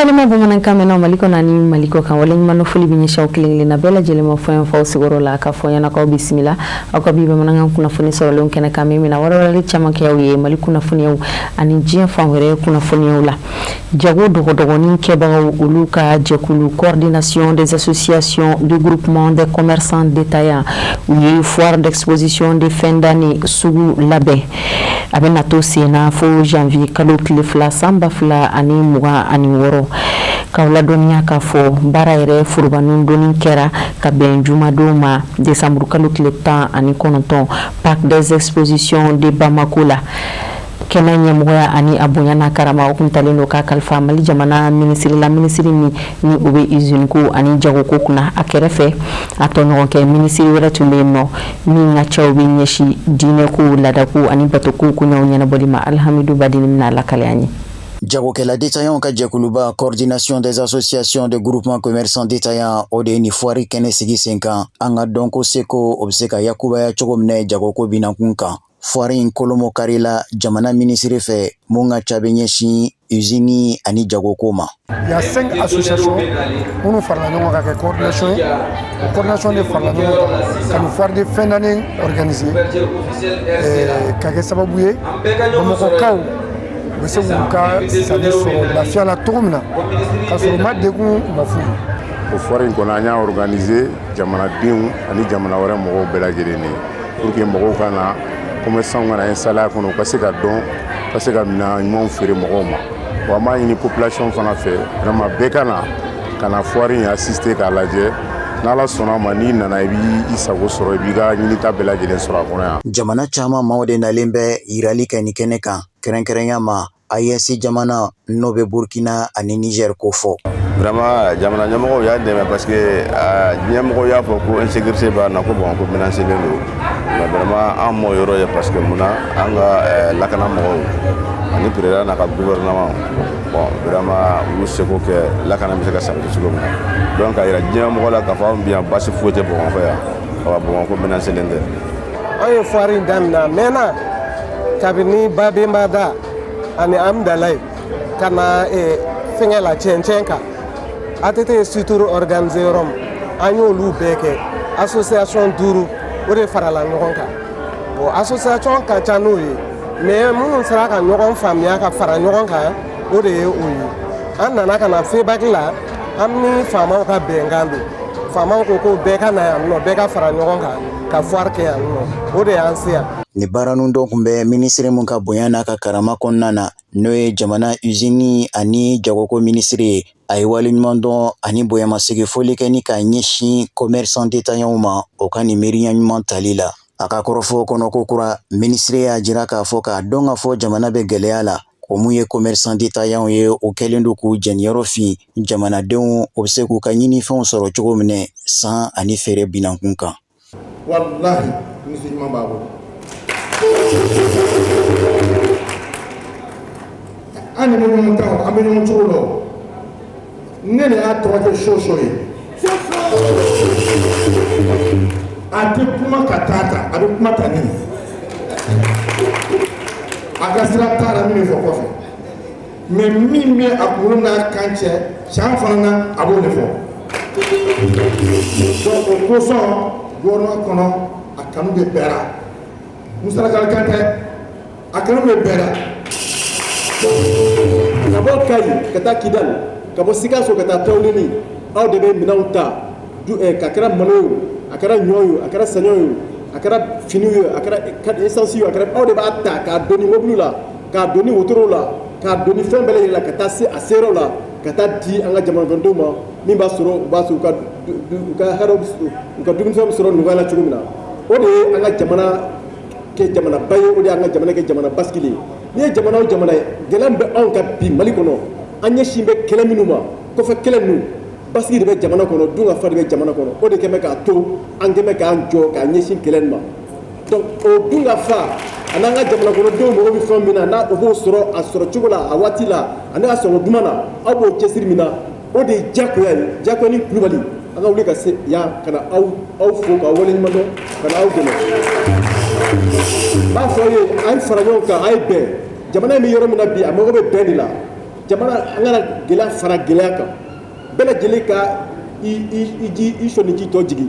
balima bamanan kamena maliko nani maliko kan wala nyima no fuli bi nyeshaw kilingli na bela jele mo fo fo sigoro la ka fo yana ko bismillah ako bi bamanan kuna funi solo lon kene kamemi na wala wala chama ke yawi maliko na funi yaw ani jien fa were kuna funi yaw la jago dogo ni ke ba uluka jekulu coordination des associations du groupement des commerçants détaillants ou foire d'exposition de fin d'année sous labé abena to sena fo janvier kalo klifla samba fla ani muga ani woro kawla donya ka fo baraire furbanun donin kera ka ben jumado ma décembre kalo klipta ani kononton parc des expositions de Bamako la kena nyamoya ani abunya na karama okumtaleno ka kalfa mali jamana ministre ni ube izunku ani jago ko kuna akerefe atonyo ke ministre wala tumeno ni nga chawbi nyeshi dine ku ladaku ani batoku kunya nyana bolima alhamdu badini na lakalani Jago ke la détaillant ka Jakuluba coordination des associations de groupements commerçants détaillants odeni foiri kene sigi 5 ans anga donko seko obseka yakuba ya chogomne jago ko binankunka foiri inkolomo karila jamana ministre fe munga chabenyeshi usini ani jago koma. Il y a 5 associations pour nous faire la coordination de faire la nous faire des fins d'année organisées kage sababouye bamako kaw bese buka sale so la fia la tomna ka so ma degun mafu o foire ko na nya organiser jamana din ani jamana wara mo bela geleni pour que mo kana comme ça on a un salaire qu'on parce que mina mon fere mo ma wa ma une population fana fait vraiment bekana kana foire assister ka laje nala sona mani nana bi isago soro bi ga ni ta bela gelen soro kona jamana chama mawde na lembe irali kani keneka kerenkerenya ma ayesi jamana nobe Burkina ani Niger ko fo vraiment jamana nyamo ya deme parce que nyamo ya fo ko insécurité ba na ko bon ko menacer le mais vraiment en mo yoro ya parce que muna anga lakana mo ani président na ka gouvernement bon vraiment vous ce que lakana mi se ka sabu sulo donc ayra nyamo la ka fa bien basse fouete bon faire bon ko menacer le ay foire damna mena kabini babe mbada ani amdalay kana fengela chenchenka atete structure organisée rom anyo lu beke association duru ore farala ngonka bo association ka chanoyi mais mun sera ka ngon famia ka fara ngonka ore oyi anana kana feedback la amni fama ka bengambe fama ko beka na no beka fara ngonka ka foire ke no ore ansia ni baranundo kumbe ministre munka boyana ka karama konnana noye jamana usini ani jagoko ministre aiwali nyundo ani boyama sege folike ni ka nyeshi commerçant détaillant ma okani merinya nyumantalila akakorofo kono kokura ministre ya jiraka foka donga fo jamana be geleala omuye commerçant détaillant ye okelendo ku jeniero fi jamana deun obseku kanyini fon soro chogomne san ani fere binankunka wallahi musulman babo ani mun taw amini mun chulo nene atoke shoshoye ati kuma katata abi kuma tani agasra tara mini fo kofi me mimi akuruna kanche chanfana abo le fo donc ko so gorno kono akanu de bera musala kalkante akanu de bera kabo kai kata kidal kabo sikaso kata tawlini aw de be minauta du kakara manoyo akara nyoyo akara sanyoyo akara finiyo akara kad essence yo akara aw de ba atta ka doni moblu la ka doni wotoro la ka doni fembele la kata se asero la kata di anga jamana gondoma min ba soro ba su ka haro ka dum so soro nugala chugumna o de anga jamana ke jamana bayo o de anga jamana ke jamana baskili ni jamana o jamana gelambe on ka bi mali kono anya shimbe keleminuma ko fa kelenu baskili be jamana kono dunga fa be jamana kono o de keme ka to angeme ka anjo ka nyeshi kelenma donc o dunga fa ananga jamana kono do mo bi fombina na o bo soro asoro chugula awatila ana asoro dumana abo chesirmina o de jako ni globally anga wuli ka se ya kana au fo ka wole nyimando kana au gele ba fo ye ay faranyo ka ay be jamana mi yoro mina bi amogo be benila jamana an kana gɛlɛya fara gɛlɛya kan bɛɛ lajɛlen ka i sɔnni ji tɔ jigi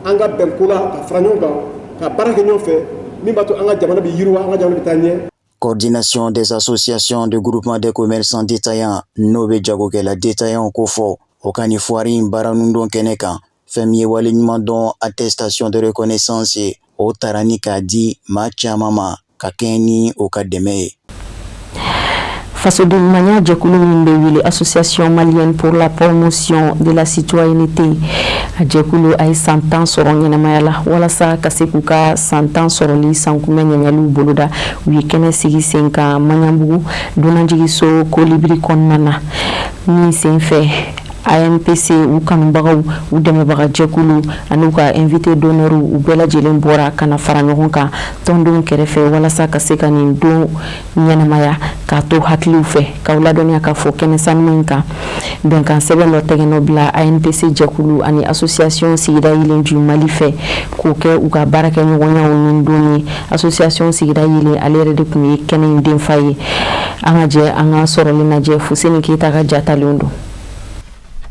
an ka bɛn ko la ka fara ɲɔgɔn kan ka baara kɛ ɲɔgɔn fɛ min b'a to an ka jamana bɛ yiriwa an ka jamana bɛ taa ɲɛ. Coordination des associations de groupement des commerçants détaillants n'o bɛ jagokɛla détaillants ko fɔ o ka ni foire in baara nun don kɛnɛ kan fɛn min ye waleɲuman dɔn attestation de reconnaissance ye o taara ni k'a di maa caman ma ka kɛɲɛ ni o ka dɛmɛ ye. Fasodenɲumanya jɛkulu min bɛ wele Association malienne pour la promotion de la citoyenneté a jɛkulu a ye san 10 sɔrɔ ɲɛnamaya la walasa ka se k'u ka san 10 sɔrɔli sankunbɛn ɲaɲaliw boloda u ye kɛnɛ sigi sen kan Maɲanbugu donnajigiso kolibiri kɔnɔna na min sen fɛ AMPC u kanubagaw u dɛmɛbaga jɛkulu ani u ka invité d'honneur u bɛɛ lajɛlen bɔra ka na fara ɲɔgɔn kan tɔndenw kɛrɛfɛ walasa ka se ka nin don ɲɛnamaya k'a to hakiliw fɛ k'aw ladɔnniya k'a fɔ kɛnɛ sanuman in kan bɛnkan sɛbɛn dɔ tɛgɛnɔ bila ANPC jɛkulu ani association sigida yelen ju Mali fɛ k'o kɛ u ka baarakɛɲɔgɔnyaw nin don ye association sigida yelen ale yɛrɛ de tun ye kɛnɛ in denfa ye an ka jɛ an ka sɔrɔli lajɛ Fuseni Keyita ka jatalenw don.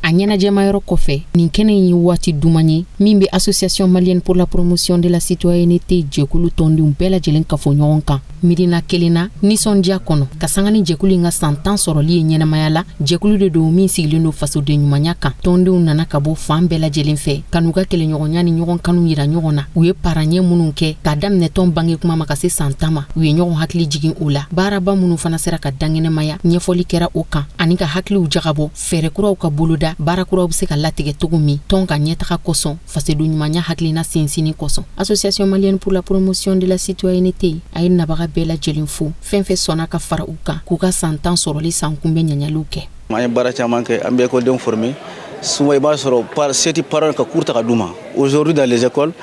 A ɲɛnajɛmayɔrɔ kɔfɛ nin kɛnɛ in ye waati duman ye min bɛ Association malienne pour la promotion de la citoyenneté jɛkulu tɔndenw bɛɛ lajɛlen ka fɔ ɲɔgɔn kan mirina kelen na nisɔndiya kɔnɔ ka sanga ni jɛkulu in ka san 10 sɔrɔli ye ɲɛnamaya la jɛkulu de don min sigilen don fasodenɲumanya kan tɔndenw nana ka bɔ fan bɛɛ lajɛlen fɛ ka n'u ka kɛlɛɲɔgɔnya ni ɲɔgɔn kanu yira ɲɔgɔn na u ye paraɲɛ minnu kɛ ka daminɛ tɔn bange kuma ma ka se san 10 ma u ye ɲɔgɔn hakili jigin o la baaraba minnu fana sera ka dangɛnɛmaya ɲɛfɔli kɛra o kan ani ka hakiliw jagabɔ fɛɛrɛ kuraw ka boloda baarakuraw bɛ se ka latigɛ cogo min tɔn ka ɲɛtaga kosɔn fasodenɲumanya hakilina sinsinni kosɔn Association malienne pour la promotion de la citoyenneté a ye nabaga bɛɛ lajɛlen fo fɛn fɛn sɔnna ka fara u kan k'u ka san 10 sɔrɔli sankunbɛn ɲaɲaliw kɛ. An ye baara caman kɛ an bɛ écoledenw former souvent i b'a sɔrɔ seti parents ka cours ta ka d'u ma aujourd'hui dans les écoles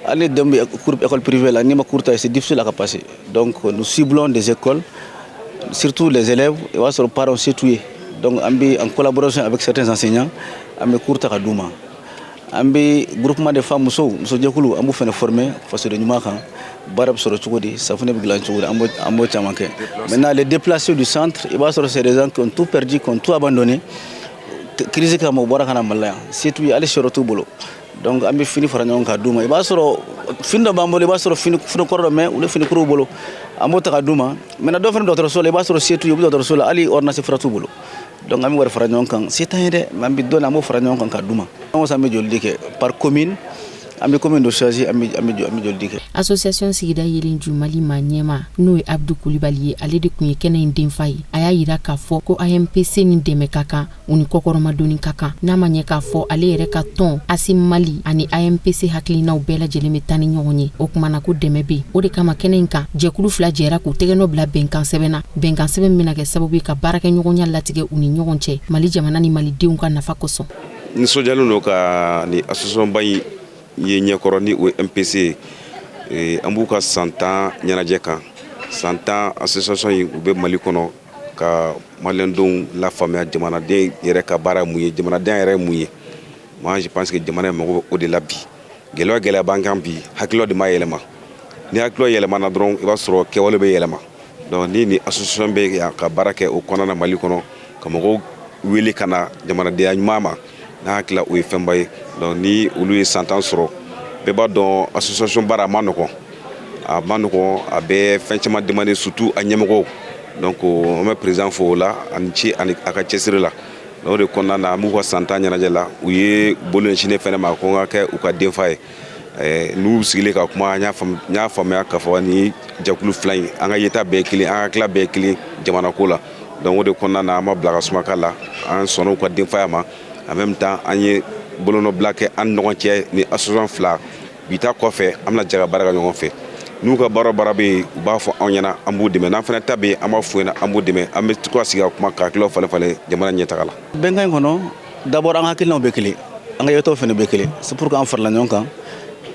hali den bɛ école privée la n'i ma cours ta c'est difficile à passer donc nous ciblons des écoles surtout les élèves i b'a sɔrɔ parents c'est tout ye donc an bɛ en collaboration avec certains enseignants an bɛ cours ta ka d'u ma an bɛ groupement de femmes muso jɛkulu an b'u fana former fasodenɲuman kan baara bɛ sɔrɔ cogo di safunɛ bɛ dilan cogo di an b'o caman kɛ maintenant les déplacés du centre i b'a sɔrɔ c'est des gens qui ont tout perdu qui ont tout abandonné crise kama u bɔra ka na Mali la yan c'est tout ye hali sɔrɔ t'u bolo donc an bɛ fini fara ɲɔgɔn kan d'u ma i b'a sɔrɔ fini dɔ b'an bolo i b'a sɔrɔ fini kɔrɔ dɔ mɛ olu fini kuruw bolo an b'o ta ka d'u ma maintenant dɔw fana dɔgɔtɔrɔso la i b'a sɔrɔ c'est tout ye u bɛ dɔgɔtɔrɔso la hali ordonnance fura t'u bolo donc an bɛ wari fara ɲɔgɔn kan c'est tan ye dɛ mais an bɛ dɔɔnin an b'o fara ɲɔgɔn kan ka d'u ma an bɛ joli de kɛ par commune an bɛ commune dɔ choisir an bɛ joli de kɛ. Association sigida yelen ju Mali ma ɲɛma n'o ye Abdou Kulibali ye ale de tun ye kɛnɛ in denfa ye a y'a yira k'a fɔ ko AMPC ni dɛmɛ ka kan u ni kɔkɔrɔmadonni ka kan n'a ma ɲɛ k'a fɔ ale yɛrɛ ka tɔn ASIM Mali ani AMPC hakilinaw bɛɛ lajɛlen bɛ taa ni ɲɔgɔn ye o kumana ko dɛmɛ bɛ o de kama kɛnɛ in kan jɛkulu fila jɛra k'u tɛgɛnɔ bila bɛnkan sɛbɛn na bɛnkan sɛbɛn bɛna kɛ sababu ye ka baarakɛɲɔgɔnya latigɛ u ni ɲɔgɔn cɛ Mali jamana ni malidenw ka nafa kosɔn. Nisɔndiyalen don ka ni association ba in ye ɲɛkɔrɔ ni o MPC an b'u ka san 10 ɲɛnajɛ kan san 10 association in u bɛ Mali kɔnɔ ka maliyɛndenw lafaamuya jamanaden yɛrɛ ka baara mun ye jamanaden yɛrɛ mun ye moi je pense que jamana ye mago bɛ o de la bi gɛlɛya b'an kan bi hakililaw de ma yɛlɛma ni hakililaw yɛlɛmana dɔrɔn i b'a sɔrɔ kɛwale bɛ yɛlɛma donc ni association bɛ yan ka baara kɛ o kɔnɔna Mali kɔnɔ ka mɔgɔw wele ka na jamanadenya ɲuman ma n'a hakilila o ye fɛnba ye donc ni olu ye san 10 sɔrɔ bɛɛ b'a dɔn association baara a ma nɔgɔn a bɛ fɛn caman demander surtout a ɲɛmɔgɔw donc an bɛ président fo o la ani ci ani a ka cɛsiri la o de kɔnɔna na an b'u ka san 10 ɲɛnajɛ la u ye bolo ɲɛsin ne fɛnɛ ma ko n ka kɛ u ka denfa ye n'u sigilen ka kuma n y'a faamuya k'a fɔ ni jɛkulu fila in an ka yeta bɛɛ ye kelen an ka tila bɛɛ ye kelen jamanako la donc o de kɔnɔna na an ma bila ka suma k'a la an sɔnna u ka denfaya ma en même temps an ye bolonɔbila kɛ an ɲɔgɔn cɛ ni association fila bi ta kɔfɛ an bɛna jɛ ka baara kɛ ɲɔgɔn fɛ n'u ka baara bɛ yen u b'a fɔ anw ɲɛna an b'u dɛmɛ n'an fana ta bɛ yen an b'a fɔ ɲɛna an b'u dɛmɛ an bɛ to ka sigi ka kuma ka hakililaw falen jamana ɲɛtaga la. bɛnkan in kɔnɔ d'abord an hakilinaw bɛ kelen an ka yetaw fana bɛ kelen c'est pour que an farala ɲɔgɔn kan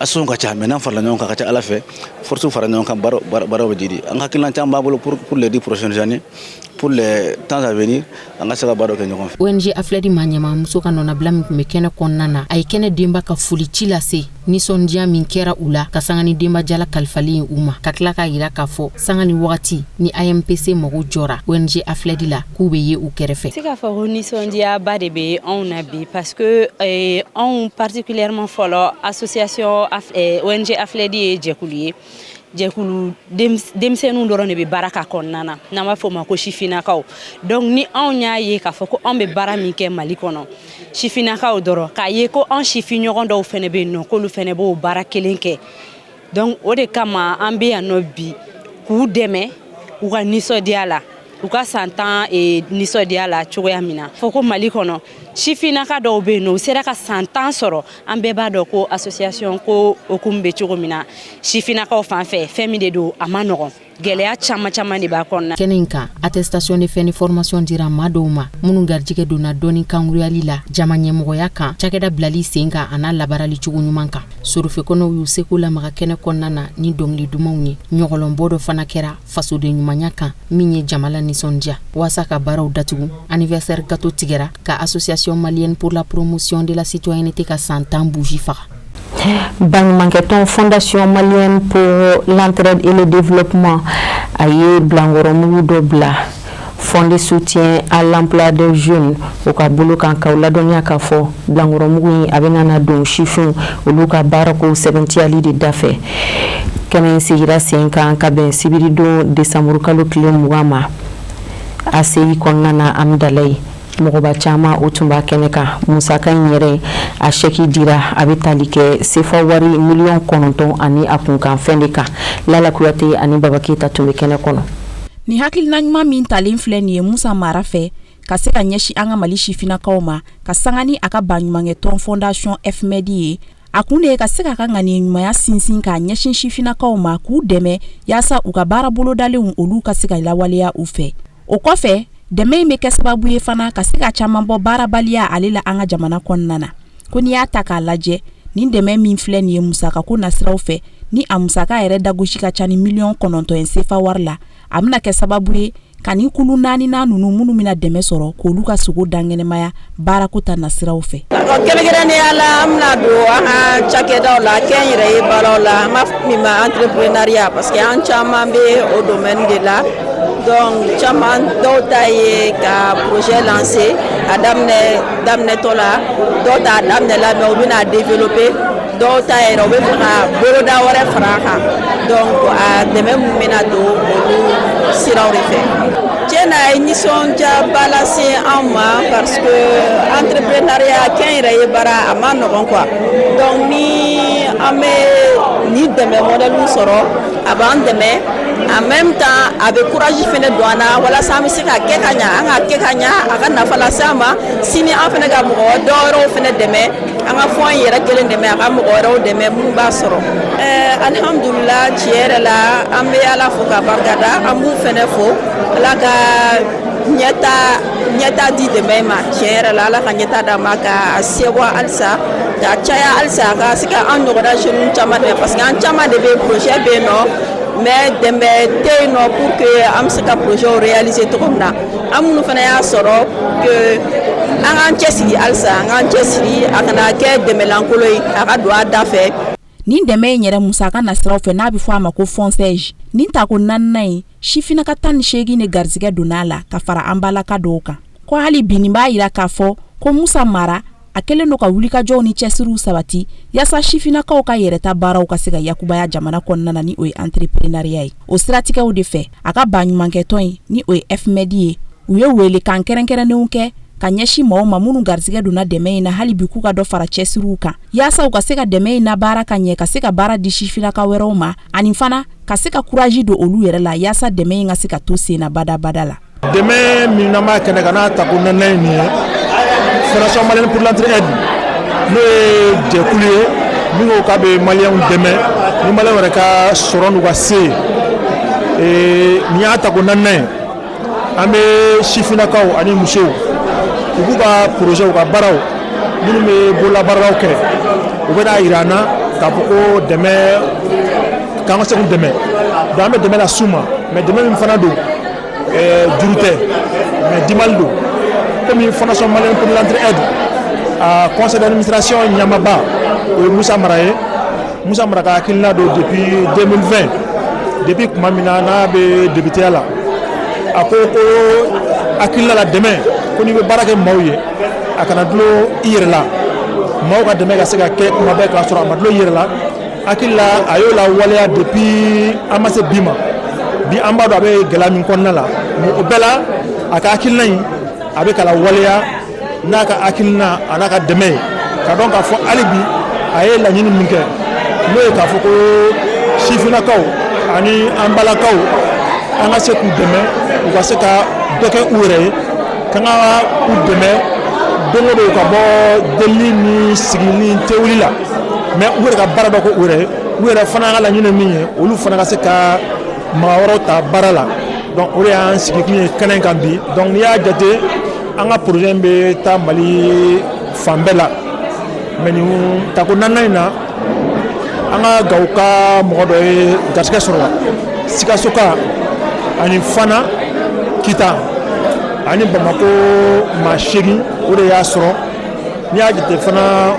association ka ca mais n'an farala ɲɔgɔn kan ka ca Ala fɛ force fara ɲɔgɔn kan baaraw bɛ jidi an hakilina caman b'a bolo pour les 10 prochaines années pour les temps à venir an ka se ka baara kɛ ɲɔgɔn fɛ. ONG Afledi Manyama muso ka nɔnabila min tun bɛ kɛnɛ kɔnɔna na a ye kɛnɛ denba ka foli ci lase nisɔndiya min kɛra u la ka sanga ni denba jala kalifalen u ma ka tila k'a yira k'a fɔ sanga ni wagati ni AMPC mago jɔra ONG Afledi la k'u bɛ ye u kɛrɛfɛ. Se ka fɔ ko nisɔndiyaba de bɛ anw na bi parce que anw particulièrement fɔlɔ association ONG Afledi ye jɛkulu ye. Jɛkulu denmisɛnninw dɔrɔn de bɛ baara k'a kɔnɔna na n'an b'a fɔ o ma ko sifinnakaw donc ni anw y'a ye k'a fɔ ko anw bɛ baara min kɛ Mali kɔnɔ sifinnakaw dɔrɔn k'a ye ko anw sifinɲɔgɔn dɔw fɛnɛ bɛ yen nɔ k'olu fɛnɛ b'o baara kelen kɛ donc o de kama an bɛ yan nɔ bi k'u dɛmɛ u ka nisɔndiya la u ka santan nisɔndiya la cogoya min na fɔ ko Mali kɔnɔ sifinnaka dɔw bɛ yen nɔ u sera ka santan sɔrɔ an bɛɛ b'a dɔn ko association ko okumu bɛ cogo min na sifinnakaw fan fɛ fɛn min de don a ma nɔgɔn gɛlɛya caman de b'a kɔnɔna. Kɛnɛ in kan attestation de fɛn ni formation dira maa dɔw ma minnu garijɛgɛ donna dɔɔni kankuruyali la jama ɲɛmɔgɔya kan cakɛda bilali sen kan a n'a labarali cogo ɲuman kan sorofekɔnɔw y'u seko lamaga kɛnɛ kɔnɔna na ni dɔnkili dumanw ye ɲɔgɔlɔnbɔ dɔ fana kɛra fasoden ɲumanya kan min ye jama la nisɔndiya waasa ka baaraw datugu anniversaire gâteau tigɛra ka association malienne pour la promotion de la citoyenneté ka san 10 bougie faga. Baɲumankɛtɔn Fondation malienne pour l'entraide et le développement a ye bilankɔrɔmugu dɔ bila fond de soutien à l'emploi des jeunes o ka bolo kan ka ladɔnniya k'a fɔ bilankɔrɔmugu in a bɛ nana don sifinw olu ka baarako sɛbɛntiyali de dafɛ kɛnɛ in sigira sen kan ka bɛn sibiridon desanburu kalo tile 20 ma a seyi kɔnɔna na Amidalayi mɔgɔba caman o tun b'a kɛnɛ kan musaka in yɛrɛ a chèque dira a bɛ tali kɛ sefa wari miliyɔn 9 ani a kunkan fɛn de kan Lala Kuyate ani Baba Keita tun bɛ kɛnɛ kɔnɔ. Ni hakilina ɲuman min talen filɛ nin ye Musa Mara fɛ ka se ka ɲɛsi an ka Mali sifinnakaw ma ka sanga ni a ka baɲumankɛtɔn Fondation FMD ye a kun de ye ka se ka ŋaniya ɲumanya sinsin k'a ɲɛsin sifinnakaw ma k'u dɛmɛ yaasa u ka baara bolodalenw olu ka se ka lawaleya u fɛ. O kɔfɛ dɛmɛ in bɛ kɛ sababu ye fana ka se ka caman bɔ baarabaliya ale la an ka jamana kɔnɔna na ko n'i y'a ta k'a lajɛ nin dɛmɛ min filɛ nin ye musaka ko nasiraw fɛ ni a musaka yɛrɛ dagosi ka ca ni miliyɔn 9 ye sefa wari la a bɛna kɛ sababu ye ka ni kulu 4 ninnu minnu bɛna dɛmɛ sɔrɔ k'olu ka sogo dangɛnɛmaya baarako ta nasiraw fɛ. Kɛrɛnkɛrɛnnenya la an bɛna don an ka cakɛdaw la kɛnyɛrɛye baaraw la an b'a fɔ min ma entrepreneuriat parce que an caman bɛ o domaine de la donc caman dɔw ta ye ka projet lancer a daminɛtɔ la dɔw t'a daminɛ la mais u bɛna développer dɔw ta yɛrɛ u bɛ fɛ ka boloda wɛrɛ fara a kan donc a dɛmɛ min bɛna don olu siraw de fɛ. Tiɲɛna a ye nisɔndiyaba lase anw ma parce que entrepreneuriat kɛnyɛrɛye baara a ma nɔgɔn quoi donc ni an bɛ ni dɛmɛ modèle sɔrɔ a b'an dɛmɛ en même temps a bɛ courage fɛnɛ don an na walasa an bɛ se ka kɛ ka ɲa an ka kɛ ka ɲa a ka nafa lase an ma sini an fɛnɛ ka mɔgɔ dɔw wɛrɛw fɛnɛ dɛmɛ an ka fɔ an yɛrɛ kelen dɛmɛ a ka mɔgɔ wɛrɛw dɛmɛ minnu b'a sɔrɔ alhamdulillah tiɲɛ yɛrɛ la an bɛ Ala fo ka barikada an b'u fɛnɛ fo Ala ka ɲɛta di dɛmɛ ma tiɲɛ yɛrɛ la Ala ka ɲɛta d'a ma ka sebɔ halisa ka caya halisa ka se ka an ɲɔgɔnna jeunes caman dɛmɛ parce que an caman de bɛ projet bɛ yen nɔ mais dɛmɛ tɛ yen nɔ pour que an bɛ se ka projet réaliser cogo min na an minnu fana y'a sɔrɔ que an k'an cɛsiri halisa an k'an cɛsiri a kana kɛ dɛmɛlankolon ye a ka don a da fɛ. Nin dɛmɛ in yɛrɛ musaka nasiraw fɛ n'a bɛ fɔ a ma ko FONSEJ nin tako 4nan in sifinnaka 18 de garizigɛ donna a la ka fara an balaka dɔw kan ko hali bi nin b'a yira k'a fɔ ko Musa Mara a kɛlen don ka wulikajɔw ni cɛsiriw sabati yaasa sifinnakaw ka yɛrɛta baaraw ka se ka yakubaya jamana kɔnɔna na ni o ye entrepreneuriat ye o siratigɛw de fɛ a ka baɲumankɛtɔn in ni o ye FMD ye u ye welekan kɛrɛnkɛrɛnnenw kɛ ka ɲɛsi mɔgɔw ma minnu garizigɛ donna dɛmɛ in na hali bi k'u ka dɔ fara cɛsiriw kan yaasa u ka se ka dɛmɛ in na baara ka ɲɛ ka se ka baara di sifinnaka wɛrɛw ma ani fana ka se ka courage don olu yɛrɛ la yaasa dɛmɛ in ka se ka to sen na badabada la. Dɛmɛ min n'an b'a kɛnɛ kan n'a tako 4nan in ye Fondation malienne pour l'entraide n'o ye jɛkulu ye min ko k'a bɛ maliyɛnw dɛmɛ ni maliyɛnw yɛrɛ ka sɔrɔ n'u ka se nin y'a tako 4nan ye an bɛ sifinnakaw ani musow u b'u ka projet u ka baaraw minnu bɛ bololabaaraw kɛ u bɛna yira an na k'a fɔ ko dɛmɛ k'an ka se k'u dɛmɛ donc an bɛ dɛmɛ la s'u ma mais dɛmɛ min fana don juru tɛ mais dimal don komi fondation malienne pour l'entraide a conseil d'administration ɲamaba o ye Musa Mara ye Musa Mara ka hakilina don depuis 2020 depuis tuma min na n'a bɛ député la a ko hakilina la dɛmɛ ko n'i bɛ baara kɛ maaw ye a kana dulon i yɛrɛ la maaw ka dɛmɛ ka se ka kɛ kuma bɛɛ k'a sɔrɔ a ma dulon i yɛrɛ la hakili la a y'o la waleya depuis an ma se bi ma bi an b'a dɔn a bɛ gɛlɛya min kɔnɔna la mais o bɛɛ la a ka hakilina in a bɛ ka la waleya n'a ka hakilina a n'a ka dɛmɛ ye ka dɔn k'a fɔ hali bi a ye laɲini min kɛ n'o ye k'a fɔ ko sifinnakaw ani an balakaw an ka se k'u dɛmɛ u ka se ka dɔ kɛ u yɛrɛ ye k'an ka u dɛmɛ don o don ka bɔ delili ni sigili tɛ wuli la mais u yɛrɛ ka baara dɔ ko u yɛrɛ ye u yɛrɛ fana ka laɲini min ye olu fana ka se ka maa wɛrɛw ta baara la donc o de y'an sigi kun ye kɛnɛ kan bi donc n'i y'a jate an ka projet in bɛ taa Mali fan bɛɛ la mais nin tako naaninan in na an ka Gawo ka mɔgɔ dɔ ye garisɛgɛ sɔrɔ la Sikaso ka ani Fana Kita ani Bamako maa 8 o de y'a sɔrɔ n'i y'a jate fana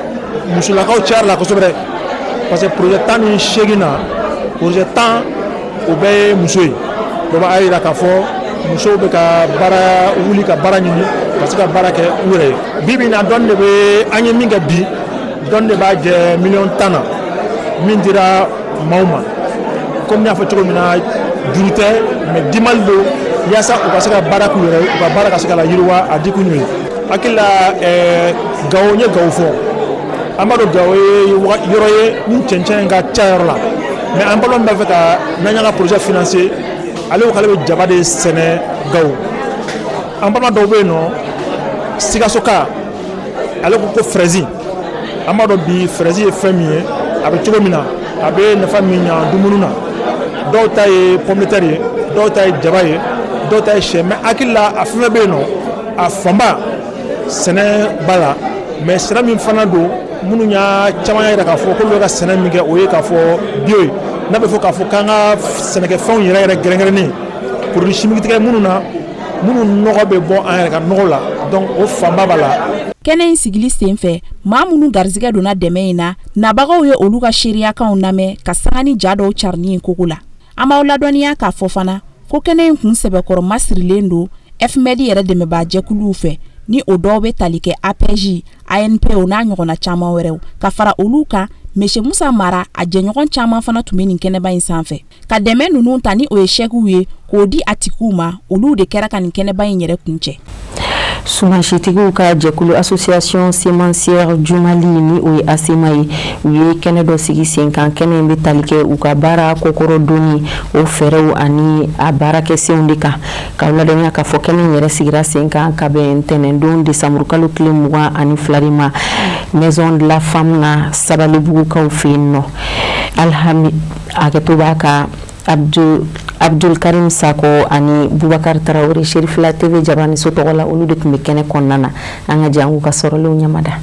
musolakaw cayara la kosɛbɛ parce que projet 18 na projet 10 o bɛɛ ye muso ye donc a yira k'a fɔ musow bɛ ka baara wuli ka baara ɲini ka se ka baara kɛ u yɛrɛ ye bi bi in na dɔɔni de bɛ an ye min kɛ bi dɔɔni de b'a jɛ 1,10 na min dira maaw ma komi n y'a fɔ cogo min na juru tɛ mais dimal don yaasa u ka se ka baara k'u yɛrɛ ye u ka baara ka se ka la yiriwa a di kun ye hakili la Gawo n ye Gawo fɔ an b'a dɔn Gawo ye yɔrɔ ye ni cɛncɛn ka ca yɔrɔ la mais an balimaw b'a fɛ ka n'an y'an ka projet financer ale ko k'ale bɛ jaba de sɛnɛ Gawo an balima dɔw bɛ yen nɔ Sikaso ka ale ko fraise an b'a dɔn bi fraise ye fɛn min ye a bɛ cogo min na a bɛ nafa min ɲa dumuni na dɔw ta ye pomme de terre ye dɔw ta ye jaba ye dɔw ta ye sɛ mais hakili la a fɛn fɛn bɛ yen nɔ a fanba sɛnɛ b'a la mais sɛnɛ min fana don minnu y'a caman y'a jira k'a fɔ k'olu bɛ ka sɛnɛ min kɛ o ye k'a fɔ bio ye n'a bɛ fɔ k'a fɔ k'an ka sɛnɛkɛfɛnw yɛrɛ gɛrɛngɛrɛnnen produit chimique tigɛ minnu na minnu nɔgɔ bɛ bɔ an yɛrɛ ka nɔgɔ la donc o fanba b'a la. kɛnɛ in sigili senfɛ maa minnu garizigɛ donna dɛmɛ in na nabagaw ye olu ka seereyakanw lamɛn ka sanga ni ja dɔw carini ye kogo la an b'aw ladɔnniya k'a fɔ fana ko kɛnɛ in kun sɛbɛkɔrɔ masirilen don FMD yɛrɛ dɛmɛbaa jɛkuluw fɛ ni o dɔw bɛ tali kɛ APJ ANP o n'a ɲɔgɔnna caman wɛrɛw ka fara olu kan Monsieur Musa Mara a jɛɲɔgɔn caman fana tun bɛ nin kɛnɛba in sanfɛ ka dɛmɛ ninnu ta ni o ye chèquew ye k'o di a tigiw ma olu de kɛra ka nin kɛnɛba in yɛrɛ kuncɛ. Sumanshitigiw ka jɛkulu association sémencière du Mali ni o ye ASEMA ye u ye kɛnɛ dɔ sigi sen kan kɛnɛ in bɛ tali kɛ u ka baara kokoro doni o fɛɛrɛw ani a baarakɛsenw de kan k'aw ladɔnniya k'a fɔ kɛnɛ in yɛrɛ sigira sen kan ka bɛn ntɛnɛndon décembre kalo tile 22 de ma maison de la femme na Sabalibugukaw fɛ yen nɔ alhami hakɛto b'a ka Abdul Karim Sako ani Bubakar Traoré Sherifila TV Jabani so tɔgɔ la olu de tun bɛ kɛnɛ kɔnɔna na an ka jangu ka sɔrɔlenw ɲamada.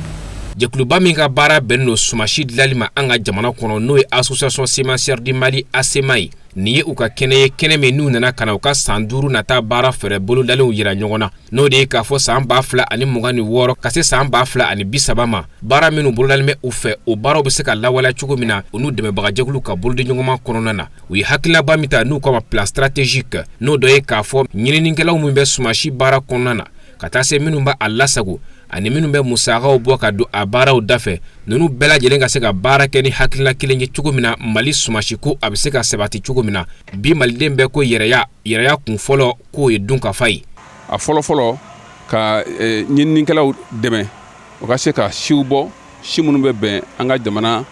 Jɛkuluba min ka baara bɛnnen don sumasi dilanli ma an ka jamana kɔnɔ n'o ye association sémencière du Mali ASEMA ye nin ye u ka kɛnɛ ye kɛnɛ min n'u nana ka na u ka san 5 nata baara fɛɛrɛ bolodalenw yira ɲɔgɔn na n'o de ye k'a fɔ san 2026 ka se san 2030 ma baara minnu bolodalen bɛ u fɛ o baaraw bɛ se ka lawaleya cogo min na u n'u dɛmɛbaga jɛkulu ka bolodi ɲɔgɔnma kɔnɔna na u ye hakilinaba min ta n'u k'a ma plan stratégique n'o dɔ ye k'a fɔ ɲininikɛlaw min bɛ sumasi baara kɔnɔna na ka taa se minnu b'a lasago ani minnu bɛ musakaw bɔ ka don a baaraw dafɛ ninnu bɛɛ lajɛlen ka se ka baara kɛ ni hakilina kelen ye cogo min na Mali sumasi ko a bɛ se ka sabati cogo min na bi maliden bɛɛ ko yɛrɛya kun fɔlɔ k'o ye dun ka fa ye a fɔlɔ ka ɲininikɛlaw dɛmɛ o ka se ka siw bɔ si minnu bɛ bɛn an ka jamana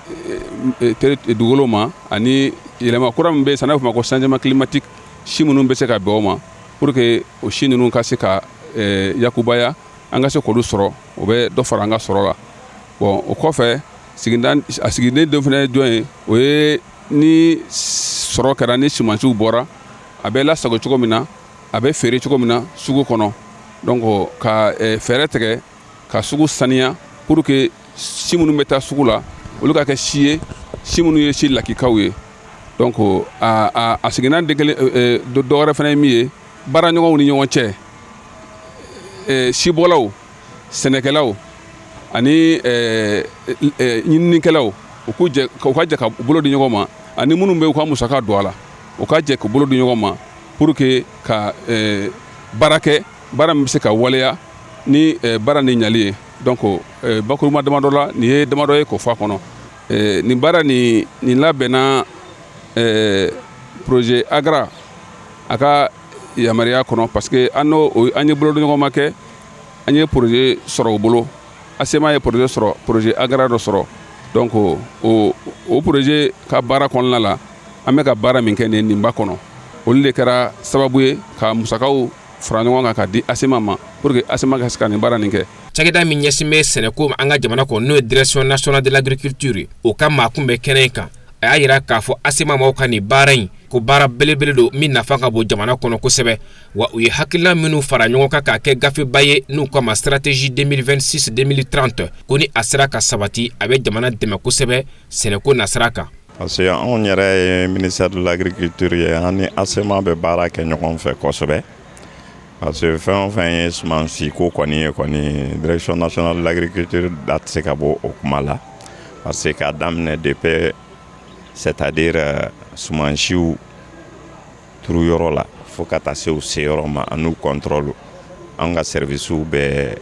dugukolo ma ani yɛlɛma kura min bɛ san'a fɔ ma ko changement climatique si minnu bɛ se ka bɛn o ma pour que o si ninnu ka se ka yakubaya an ka se k'olu sɔrɔ o bɛ dɔ fara an ka sɔrɔ la bon o kɔfɛ a sigiden dɔ fana ye jɔn ye o ye ni sɔrɔ kɛra ni sumansiw bɔra a bɛ lasago cogo min na a bɛ feere cogo min na sugu kɔnɔ donc ka fɛɛrɛ tigɛ ka sugu saniya pour que si minnu bɛ taa sugu la olu ka kɛ si ye si minnu ye si lakikaw ye donc a siginan dɔ wɛrɛ fana ye min ye baara ɲɔgɔnw ni ɲɔgɔn cɛ sibɔlaw sɛnɛkɛlaw ani ɲininikɛlaw u ka jɛ ka bolo di ɲɔgɔn ma ani minnu bɛ u ka musaka don a la u ka jɛ ka bolo di ɲɔgɔn ma pour que ka baara kɛ baara min bɛ se ka waleya ni baara ni ɲali ye donc bakuruma damadɔ la nin ye damadɔ ye k'o fɔ a kɔnɔ nin baara nin labɛnna projet agra a ka yamaruya kɔnɔ parce que an ye bolo di ɲɔgɔn ma kɛ an ye projet sɔrɔ u bolo ASEMA ye projet sɔrɔ projet agra dɔ sɔrɔ donc o projet ka baara kɔnɔna la an bɛ ka baara min kɛ nin ba kɔnɔ olu de kɛra sababu ye ka musakaw fara ɲɔgɔn kan ka di ASEMA ma pour que ASEMA ka se ka nin baara nin kɛ. Cakɛda min ɲɛsin bɛ sɛnɛko ma an ka jamana kɔnɔ n'o ye direction nationale de l'agriculture o ka maakun bɛ kɛnɛ in kan a y'a yira k'a fɔ ASEMA maaw ka nin baara in ko baara belebele don min nafa ka bon jamana kɔnɔ kosɛbɛ wa u ye hakilina minnu fara ɲɔgɔn kan k'a kɛ gafeba ye n'u k'a ma stratégie 2026-2030 ko ni a sera ka sabati a bɛ jamana dɛmɛ kosɛbɛ sɛnɛko nasira kan. Parce que anw yɛrɛ ye ministère de l'agriculture ye an ni ASEMA bɛ baara kɛ ɲɔgɔn fɛ kosɛbɛ parce que fɛn o fɛn ye sumansi ko kɔni ye kɔni direction nationale de l'agriculture da tɛ se ka bɔ o kuma la parce que k'a daminɛ depuis c'est-à-dire sumansiw turuyɔrɔ la fo ka taa se u seyɔrɔ ma an n'u contrôle an ka servicew bɛ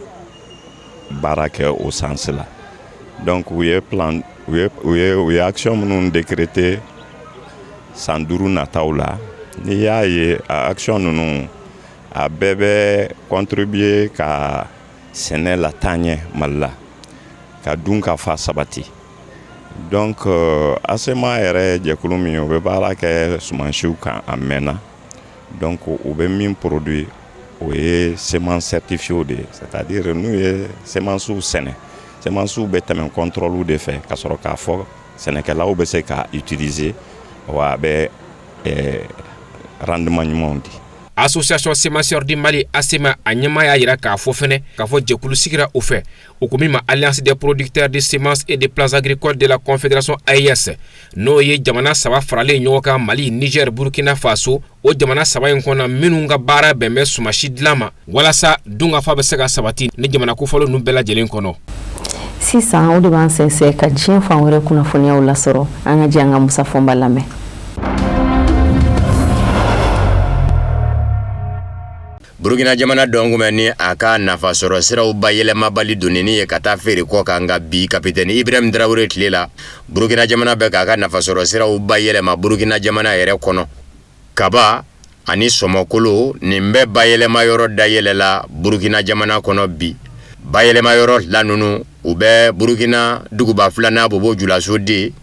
baara kɛ o sens la donc u ye action minnu décrété san 5 nataw la n'i y'a ye a action ninnu a bɛɛ bɛ contribuer ka sɛnɛ la taa ɲɛ Mali la ka dun ka fa sabati donc ASEMA yɛrɛ jɛkulu min o bɛ baara kɛ sumansiw kan a mɛnna donc u bɛ min produit o ye semence certifiée de c'est-à-dire n'u ye semences sɛnɛ semences bɛ tɛmɛ contrôle de fɛ ka sɔrɔ k'a fɔ sɛnɛkɛlaw bɛ se ka utiliser wa a bɛ rendement ɲumanw di. Association Sémancière du Mali ASEMA a ɲɛmaa y'a yira k'a fɔ fɛnɛ k'a fɔ jɛkulu sigira o fɛ o ko min ma Alliance des producteurs de semences et de plants agricoles de la Confédération AES n'o ye jamana saba faralen ɲɔgɔn kan Mali, Niger, Burkina Faso o jamana saba in kɔnɔ minnu ka baara bɛn bɛ sumasi dilan ma walasa dunkafa bɛ se ka sabati ni jamana kofɔlen ninnu bɛɛ lajɛlen kɔnɔ. Sisan o de b'an sɛnsɛn ka diɲɛ fan wɛrɛ kunnafoniyaw lasɔrɔ an ka jɛ an ka Musa Fɔnba lamɛn. Burkina jamana dongumeni aka nafasoro siraw bayɛlɛmabali donini ye ka taa feere kɔ kan nka bi kapitɛni Ibrahim Traoré tile la Burkina jamana bɛ k'a ka nafasɔrɔ siraw bayɛlɛma Burkina jamana yɛrɛ kɔnɔ kaba ani sɔmɔkolo nin bɛ bayɛlɛma yɔrɔ dayɛlɛla Burkina jamana kɔnɔ bi bayɛlɛma yɔrɔ la nunu u bɛ Burkina duguba filanan Bobo Julaso de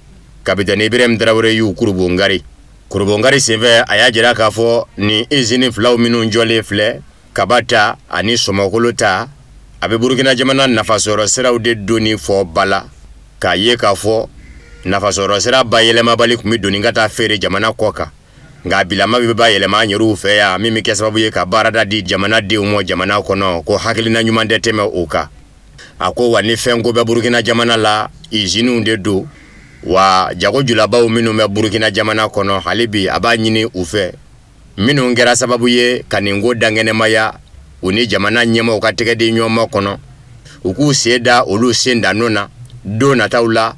kapitɛni Ibrahim Traoré y'u Kurubongari senfɛ a y'a jira k'a fɔ ni usine filaw minnu jɔlen filɛ kabata ani sɔmɔkolo ta a bɛ Burkina jamana nafasɔrɔ siraw de doni fɔ bala k'a ye k'a fɔ nafasɔrɔ sira bayɛlɛmabali tun bɛ doni ka taa feere jamana kɔ kan nka bilama bɛ bayɛlɛma an yɛrɛw fɛ yan min bɛ kɛ sababu ye ka baarada di jamanadenw ma jamana kɔnɔ ko hakilina ɲuman tɛ tɛmɛ o kan a ko wa ni fɛnko bɛ Burkina jamana la usines de don wa jago julabaw minnu bɛ Burkina jamana kɔnɔ hali bi a b'a ɲini u fɛ minnu kɛra sababu ye ka nin ko dankɛnɛmaya u ni jamana ɲɛmaaw ka tɛgɛden ɲɔgɔn kɔnɔ u k'u sen da olu sen da nɔ na don nataw la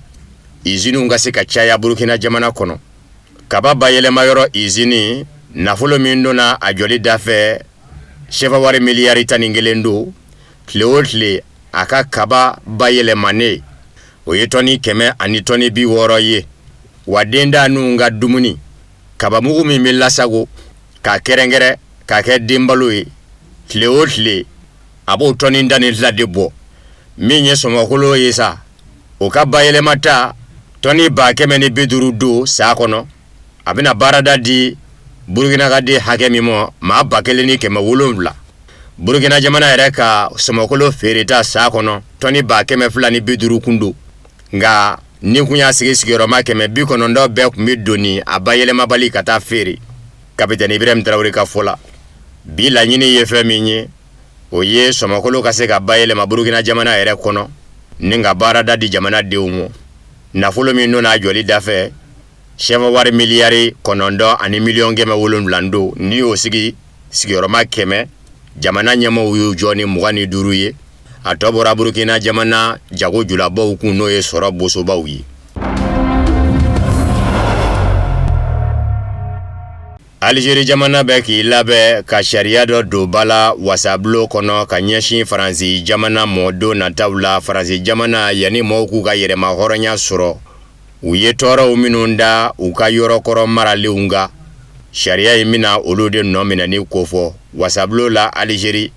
usines ka se ka caya Burkina jamana kɔnɔ kaba bayɛlɛma yɔrɔ usine nafolo min donna a jɔli da fɛ sɛfawari miliyari 11 don tile o tile a ka kaba bayɛlɛmanen o ye tɔni 100 ani tɔni 60 ye wa den da nu ka dumuni kaba mugu min bɛ lasago k'a kɛrɛnkɛrɛn k'a kɛ denbalo ye tile o tile a b'o tɔni da ni tila de bɔ min ye sɔmɔkolo ye sa o ka bayɛlɛma ta tɔni 150 don saa kɔnɔ a bɛna baarada di Burkina ka di hakɛ min ma maa 1700 Burkina jamana yɛrɛ ka sɔmɔkolo feereta saa kɔnɔ tɔni 250 kun don nga ni kun y'a sigi sigiyɔrɔma 190 bɛɛ kun bɛ doni a bayɛlɛmabali ka taa feere kapitɛni Ibrahim Traoré ka fɔ la bi laɲini ye fɛn min ye o ye sɔmɔkolo ka se ka bayɛlɛma Burkina jamana yɛrɛ kɔnɔ ni ka baarada di jamanadenw ma nafolo min donna a jɔli da fɛ sɛfawari miliyari 9 ani miliyɔn 700 don ni y'o sigi sigiyɔrɔma 100 jamana ɲɛmɔgɔw y'u jɔ ni 25 ye a tɔ bɔra Burukina jamana jago julabaw kun n'o ye sɔrɔ bosobaw ye. Algérie jamana bɛ k'i labɛn ka sariya dɔ don ba la wasabulo kɔnɔ ka ɲɛsin Faransi jamana mɔ don nataw la. Faransi jamana yanni mɔɔw k'u ka yɛrɛma hɔrɔnya sɔrɔ u ye tɔɔrɔw minnu da u ka yɔrɔkɔrɔ maralenw kan. Sariya in mina olu de nɔ minɛni kofɔ wasabulo la Algérie.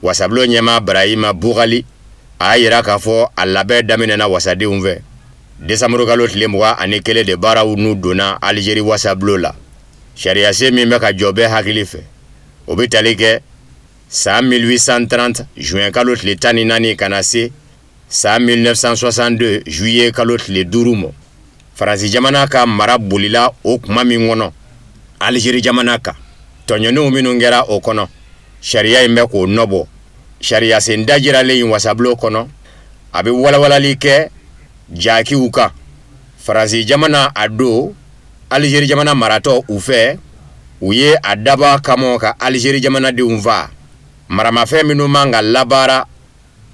Wasabulo ɲɛma Brahima Bugali a yira k'a fɔ a labɛn daminɛna wasadenw fɛ. Desanburu kalo tile 21 de baaraw n'u donna Algérie wasabulo la. Sariya se min bɛ ka jɔ bɛɛ hakili fɛ o bɛ tali kɛ san 1830 juin kalo tile 14 ka na se san 1962 juillet kalo tile 5 mɔ. Faransi jamana ka mara bolila o kuma min kɔnɔ Algérie jamana kan tɔɲɔninw minnu kɛra o kɔnɔ sariya in bɛ k'o nɔbɔ. Sariya sen dajiralen in wasabulo kɔnɔ a bɛ walawalali kɛ jaakiw kan. Faransi jamana a don Algérie jamana maratɔ u fɛ u ye a daba kama ka Algérie jamana denw fa maramafɛn minnu man ka labaara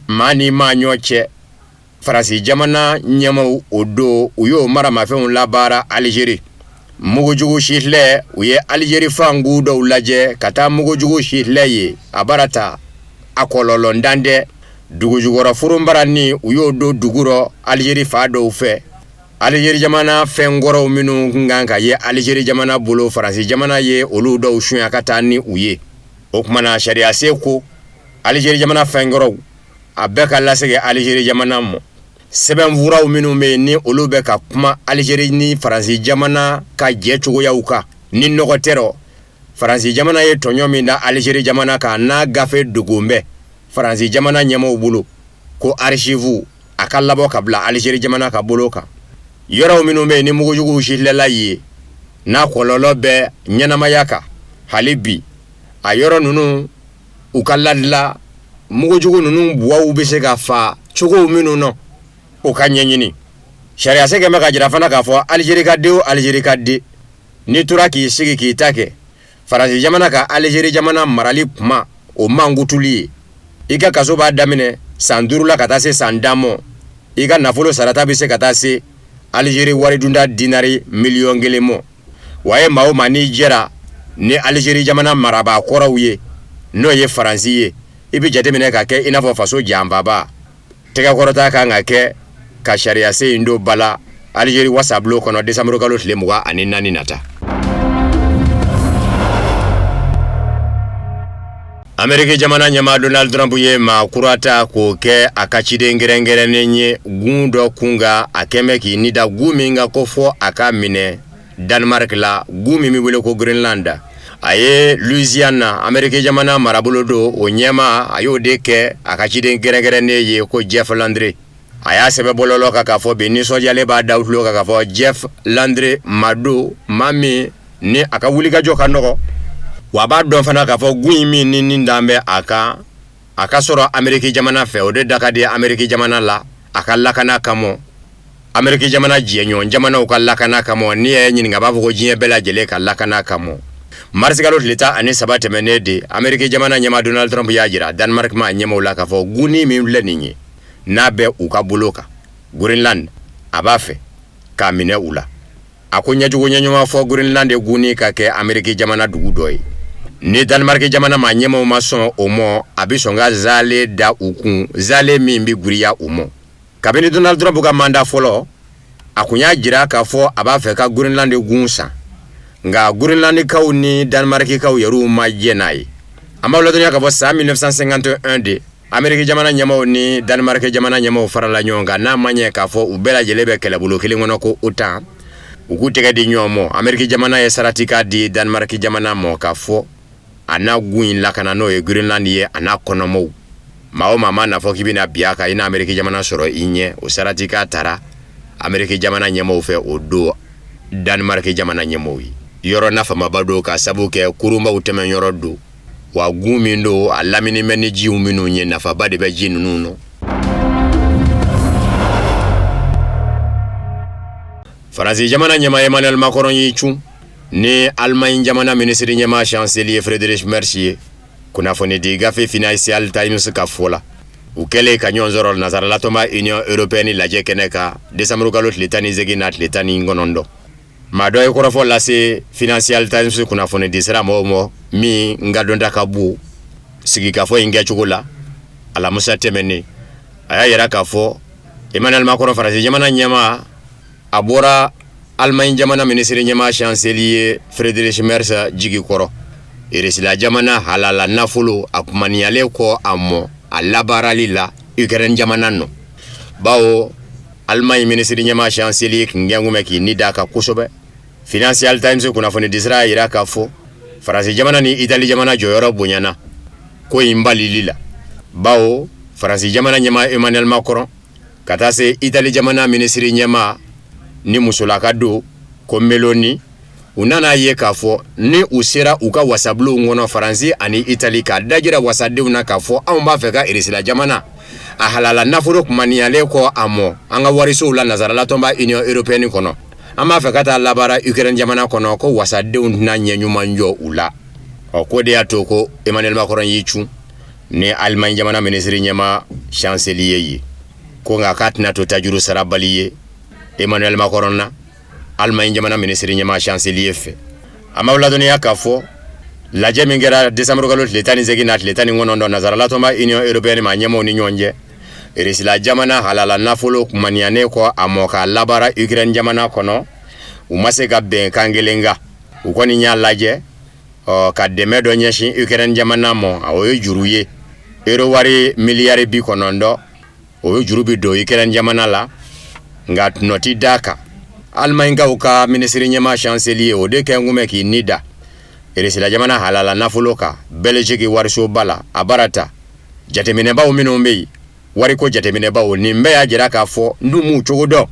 maa ni maa ɲɔ cɛ. Faransi jamana ɲɛmaw o don u y'o maramafɛnw labaara Algérie. Mugujugu Hitler u ye Algérie fangu dɔw lajɛ ka taa mugujugu Hitler ye a barata a kɔlɔlɔ ndandɛ dugujugɔrɔ furunbarani u y'o don dugurɔ Algérie fa dɔw fɛ. Algérie jamana fɛnkɔrɔw minnu kan ka ye Algérie jamana bolo Faransi jamana ye olu dɔw sunya ka taa ni u ye. O kumana sariya se ko Algérie jamana fɛnkɔrɔw a bɛ ka lasegin Algérie jamana mɔ. Sɛbɛnfuraw minnu bɛ ni olu bɛ ka kuma Algérie ni Faransi jamana ka jɛ cogoyaw kan ni nɔgɔ tɛrɔ. Faransi jamana ye tɔɲɔ min da Algérie jamana kan n'a gafe dogon bɛ Faransi jamana ɲɛmɔgɔw bolo ko archive a ka labɔ ka bila Algérie jamana ka bolo kan. Yɔrɔw minnu bɛ ni mugujugu Hitler ye n'a kɔlɔlɔ bɛ ɲɛnamaya kan hali bi a yɔrɔ ninnu u ka ladila mugujugu ninnu buwaw bɛ se ka fa cogow minnu nɔ o ka ɲɛɲini. Sariya se kɛmɛ ka jira fana k'a fɔ Algérie ka den o Algérie ka den n'i tora k'i sigi k'i ta kɛ Faransi jamana ka Algérie jamana marali kuma o mangutuli ye. I ka kaso b'a daminɛ san 5 la ka taa se san 10 mɔ. I ka nafolo sarata bɛ se ka taa se Algérie waridunda dinari 1,000,000 mɔ. Wa ye maa o maa n'i jɛra ni Algérie jamana marabaa kɔrɔw ye n'o ye Faransi ye i bɛ jateminɛ ka kɛ i n'a fɔ faso janbaba. Tɛgɛkɔrɔta kan ka kɛ ka sariya se in don bala Algérie wasabulo kɔnɔ desanburu kalo tile 24 nata. Ameriki jamana ɲɛmaa Donald Trump ye maa kurata k'o kɛ a ka ciden gɛrɛngɛrɛnnen ye gun dɔ kunga a kɛmɛ k'i nida gun min ka ko fɔ a ka minɛ Danemark la gun min bɛ wele ko Greenland. A ye Louisiana Ameriki jamana marabolo do o ɲɛmaa a y'o de kɛ a ka ciden gɛrɛngɛrɛnnen ye ko Jeff Landry. A y'a sɛbɛn bɔlɔlɔ kan k'a fɔ bi nisɔndiyalen b'a da tulo kan k'a fɔ Jeff Landry ma don maa min ni a ka wulikajɔ ka nɔgɔ. Wa b'a dɔn fana k'a fɔ gun min ni nin dan bɛ a ka sɔrɔ Ameriki jamana fɛ o de da ka di Ameriki jamana la a ka lakana kama. Ameriki jamana jɛɲɔgɔn jamanaw ka lakana kama n'i yɛ ɲininka a b'a fɔ ko diɲɛ bɛɛ lajɛlen ka lakana kama. Mars kalo tile 13 tɛmɛnen de Ameriki jamana ɲɛmaa Donald Trump y'a jira Danemark ma ɲɛmaaw la k'a fɔ gunni min filɛ nin ye n'a bɛ u ka bolo kan Greenland a b'a fɛ k'a minɛ u la. A ko ɲɛjugu ɲɛɲuman fɔ Greenland de gunni ka kɛ Ameriki jamana dugu dɔ ye. Ni Danemark jamana ma ɲɛmaaw ma sɔn o mɔ a bɛ sɔn ka zale da u kun zale min bɛ giriya u mɔ. Kabini Donald Trump ka mandat fɔlɔ a kun y'a jira k'a fɔ a b'a fɛ ka Greenland gun san nka Greenlandikaw ni Danemarkikaw yɛrɛw ma jɛ n'a ye. An b'a ladɔnniya k'a fɔ san 1951 de Ameriki jamana ɲɛmaaw ni Danemark jamana ɲɛmaaw farala ɲɔgɔn kan n'a ma ɲɛ k'a fɔ u bɛɛ lajɛlen bɛ kɛlɛbolo kelen kɔnɔ ko OTAN u k'u tɛgɛ di ɲɔgɔn mɔ. Ameriki jamana ye sarati k'a di Danemark jamana mɔ k'a fɔ a n'a gun in lakana n'o ye Greenland ye a n'a kɔnɔmɔw. Maa o maa ma na fɔ k'i bɛna bi a kan i n'a Ameriki jamana sɔrɔ i ɲɛ o sarati k'a taara Ameriki jamana ɲɛmaaw fɛ o don Danemark jamana ɲɛmaaw ye. Yɔrɔ nafamaba don ka sabu kɛ kurunbaw tɛmɛ yɔrɔ don wa gun min don a lamini bɛ ni jiw minnu ye nafaba de bɛ ji ninnu nɔ. Faransi jamana ɲɛmaa Emmanuel Macron y'i cun ni Allemagne jamana ministre ɲɛma chancelier Friedrich Merz ye kunnafoni di gafe Financial Times ka fɔ la u kɛlen ka ɲɔgɔn sɔrɔ nansaralatɔma Union Européenne lajɛ kɛnɛ kan décembre kalo tile 18 na tile 19 maa dɔ ye kɔrɔfɔ lase Financial Times kunnafoni di sira mɔgɔw ma min n ka dɔnta ka bon sigikafɔ in kɛcogo la alamusa tɛmɛnen a y'a yira k'a fɔ Emmanuel Macron Faransi jamana ɲɛma a bɔra Allemagne jamana ministre ɲɛma chancelier Friedrich Merz jigi kɔrɔ Irisila jamana halala nafolo a kumaniyalen kɔ a mɔ a labaarali la Ukraine jamana nɔ bawo Allemagne ministre ɲɛma chancelier kun gɛngumɛ k'i ni da ka kosɛbɛ Financial Times kunnafoni disira yira k'a fɔ Faransi jamana ni Italie jamana jɔyɔrɔ bonyana ko in balili la bawo Faransi jamana ɲɛma Emmanuel Macron ka taa se Italie jamana ministre ɲɛma ni musolaka do ko Meloni u nana ye k'a fɔ ni u sera u ka wasabulon kɔnɔ Faransi ani Italie ka dajira wasadenw na k'a fɔ anw b'a fɛ ka Irisila jamana a halala nafolo kumaniyalen kɔ a mɔ an ka warisow la nansaralatɔnba Union Européenne kɔnɔ an b'a fɛ ka taa labaara Ukraine jamana kɔnɔ ko wasadenw tɛna ɲɛ ɲuman jɔ u la ko de y'a to ko Emmanuel Macron y'i cun ni Allemagne jamana ministre ɲɛma chancelier ye ko nka k'a tɛna to tajuru sarabali ye Emmanuel Macron na Allemagne jamana ministre ɲɛma chancelier fɛ a ma ladɔnniya k'a fɔ lajɛ min kɛra décembre kalo tile 18 na tile 19 nansaralatɔnba Union Européenne ma ɲɛmaw ni ɲɔgɔn cɛ Irisila jamana halala nafolo kumaniyanen kɔ a mɔ k'a labaara Ukraine jamana kɔnɔ u ma se ka bɛnkan kelen kan u kɔni y'a lajɛ ka dɛmɛ dɔ ɲɛsin Ukraine jamana mɔ o ye juru ye euro wari miliyari 90 o ye juru bi don Ukraine jamana la nka nɔti d'a kan Allemagne ka ministre ɲɛma chancelier o de kɛ ngumɛ k'i ni da Irisila jamana halala nafolo kan Belgique warisoba la a barata jateminɛbaw minnu bɛ yen wariko jateminɛbaw nin bɛɛ y'a jira k'a fɔ n dun m'u cogo dɔn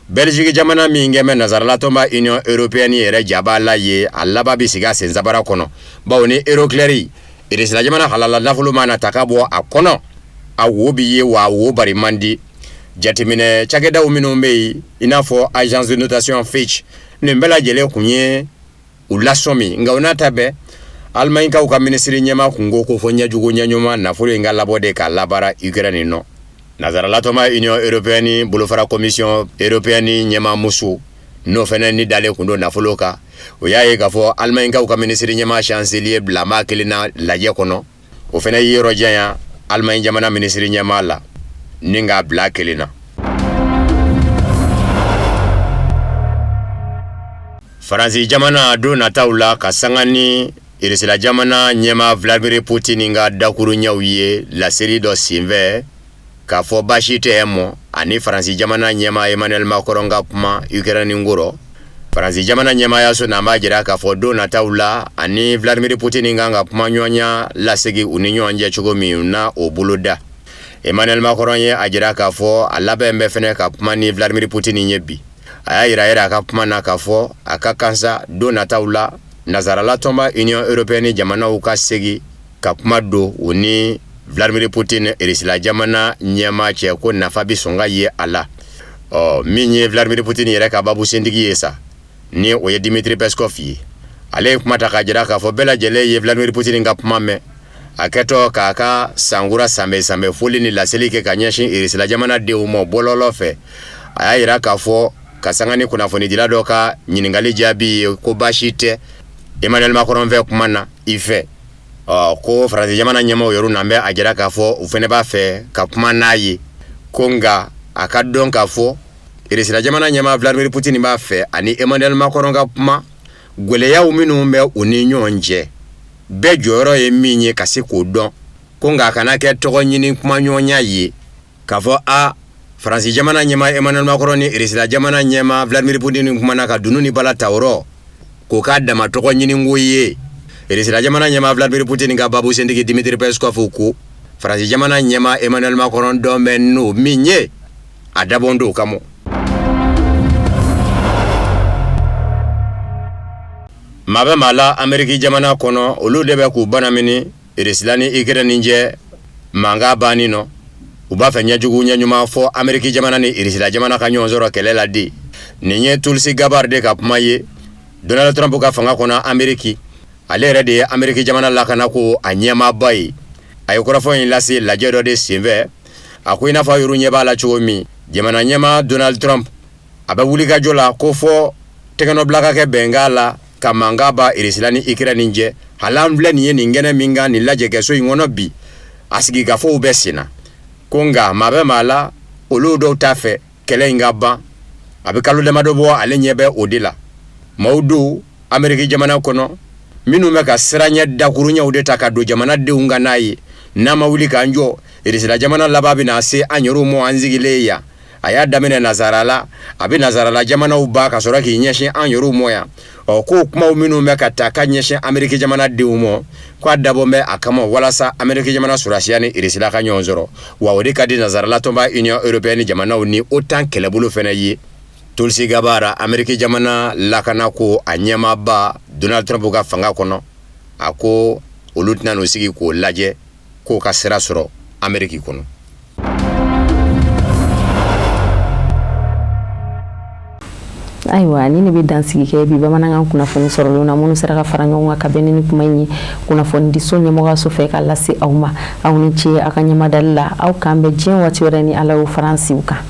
Belgique jamana min kɛmɛ nansaralatɔnba Union Européenne yɛrɛ jaba la ye a laban bi sigi a sensabara kɔnɔ bawo ni Euroclear Irisila jamana halala nafolo mana ta ka bɔ a kɔnɔ a wo bi ye wa a wo bari man di jateminɛ cakɛdaw minnu bɛ yen i n'a fɔ agence de notation Fitch nin bɛɛ lajɛlen kun ye u lasɔmi nka o n'a ta bɛɛ Allemagne ka ministre ɲɛma kun ko fɔ ɲɛjugu ɲɛɲuman nafolo in ka labɔ de k'a labaara Ukraine nɔ nansaralatɔnba Union Européenne bolofara Commission Européenne ɲɛma muso n'o fɛnɛ ni dalen kun don nafolo kan o y'a ye k'a fɔ Allemagne ka ministre ɲɛma chancelier bilama kelen na lajɛ kɔnɔ o fɛnɛ ye yɔrɔ janya Allemagne jamana ministre ɲɛma la ni k'a bila kelen na Faransi jamana don nataw la ka sanga ni Irisila jamana ɲɛma Vladimir Poutine ka dakuru ɲɛw ye laseli dɔ senfɛ k'a fɔ baasi tɛ mɔ ani Faransi jamana ɲɛma Emmanuel Macron ka kuma Ukraine kɔrɔ Faransi jamana ɲɛmaya so n'an b'a jira k'a fɔ don nataw la ani Vladimir Poutine kan ka kuma ɲɔgɔnya lasegi u ni ɲɔgɔn cɛ cogo min na o bolo da Emmanuel Macron ye a jira k'a fɔ a labɛn bɛ fɛnɛ ka kuma ni Vladimir Poutine ye bi a y'a yira a ka kuma na k'a fɔ a ka kansa don nataw la nansaralatɔnba Union Européenne jamanaw ka segi ka kuma don u ni Vladimir Poutine Irisila jamana ɲɛma cɛ ko nafa bi sɔn ka ye a la min ye Vladimir Poutine yɛrɛ ka babu sentigi ye sa ni o ye Dmitry Peskov ye ale ye kuma ta k'a jira k'a fɔ bɛɛ lajɛlen ye Vladimir Poutine ka kuma mɛn a kɛtɔ k'a ka sankura sanbɛ foli ni laseli kɛ ka ɲɛsin Irisila jamana denw ma bɔlɔlɔ fɛ a y'a yira k'a fɔ ka sanga ni kunnafoni dila dɔ ka ɲininkali jaabi ye ko baasi tɛ Emmanuel Macron fɛ kuma na i fɛ ko Faransi jamana ɲɛmaw yɛrɛ n'an bɛ a jira k'a fɔ u fɛnɛ b'a fɛ ka kuma n'a ye ko nka a ka dɔn k'a fɔ Irisila jamana ɲɛma Vladimir Poutine b'a fɛ ani Emmanuel Macron ka kuma gwɛlɛyaw minnu bɛ u ni ɲɔgɔn cɛ bɛɛ jɔyɔrɔ ye min ye ka se k'o dɔn ko nka a kana kɛ tɔgɔ ɲini kuma ɲɔgɔnya ye k'a fɔ Faransi jamana ɲɛma Emmanuel Macron ni Irisila jamana ɲɛma Vladimir Poutine kumana ka dunu ni bala ta yɔrɔ k'o k'a dama tɔgɔ ɲiniko ye Irisila jamana ɲɛma Vladimir Poutine ka babu sentigi Dmitry Peskov ko Faransi jamana ɲɛma Emmanuel Macron dɔn bɛ n'o min ye a dabɔn don o kama maa bɛ maa la Amérique jamana kɔnɔ olu de bɛ k'u banamini Irisila ni Ukraine cɛ mankan banni nɔ u b'a fɛ ɲɛjugu ɲɛɲuman fɔ Amérique jamana ni Irisila jamana ka ɲɔgɔn sɔrɔ kɛlɛ la de nin ye Tulsi Gabbard de ka kuma ye Donald Trump ka fanga kɔnɔ Ameriki ale yɛrɛ de ye Ameriki jamana lakana ko a ɲɛmaaba ye a ye kɔrɔfɔ in lase lajɛ dɔ de senfɛ a ko i n'a fɔ yuru ɲɛ b'a la cogo min jamana ɲɛma Donald Trump a bɛ wuli ka jɔ la ko fɔ tɛgɛnɔbila ka kɛ bɛnkan la ka mankan ba Russie ni Ukraine cɛ hali an filɛ nin ye nin kɛnɛ min kan nin lajɛkɛso in kɔnɔ bi a sigikafɔw bɛ senna ko nka maa bɛ maa la olu dɔw t'a fɛ kɛlɛ in ka ban a bɛ kalo damadɔ bɔ ale ɲɛ bɛ o de la maaw do Ameriki jamana kɔnɔ minnu bɛ ka siranya dakuruɲɛw de ta ka don jamanadenw kan n'a ye n'a ma wuli k'an jɔ Russie jamana laban bɛna se an yɛrɛw ma an sigilen yan a y'a daminɛ nazara la a bɛ nazarala jamanaw ba ka sɔrɔ k'i ɲɛsin an yɛrɛw ma yan ko kumaw minnu bɛ ka taa ka ɲɛsin Ameriki jamanadenw ma k'a dabɔ bɛ a kama walasa Ameriki jamana surasiya ni Russie ka ɲɔgɔn sɔrɔ wa o de ka di nazarala tɔnba Union Européenne jamanaw ni OTAN kɛlɛbolo fana ye Tulsi Gabbard Ameriki jamana lakana ko a ɲɛmaaba Donald Trump ka fanga kɔnɔ a ko olu tɛna n'u sigi k'o lajɛ k'o ka sira sɔrɔ Ameriki kɔnɔ. Ayiwa ni ne bɛ dansigi kɛ bi bamanankan kunnafoni sɔrɔlen na minnu sera ka fara ɲɔgɔn kan ka bɛn ni kuma in ye kunnafoni di so ɲɛmɔgɔso fɛ ka lase aw ma aw ni ce a ka ɲɛmadali la aw k'an bɛ diɲɛ waati wɛrɛ ni Ala y'o faransiw kan.